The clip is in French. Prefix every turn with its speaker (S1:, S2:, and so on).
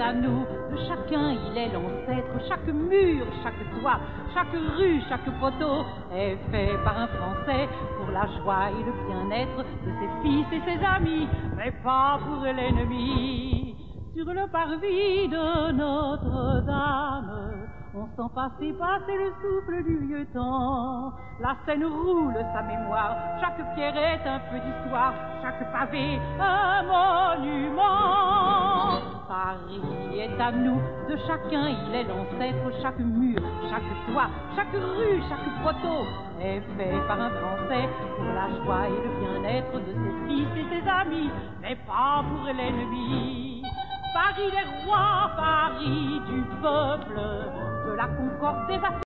S1: à nous, de chacun il est l'ancêtre. Chaque mur, chaque toit, chaque rue, chaque poteau est fait par un Français pour la joie et le bien-être de ses fils et ses amis, mais pas pour l'ennemi. Sur le parvis de Notre-Dame, on sent passer le souffle du vieux temps. La Seine roule sa mémoire, chaque pierre est un peu d'histoire, chaque pavé un monument. Paris est à nous, de chacun il est l'ancêtre. Chaque mur, chaque toit, chaque rue, chaque poteau est fait par un Français pour la joie et le bien-être de ses fils et ses amis, mais pas pour l'ennemi. Paris des rois, Paris du peuple, de la concorde des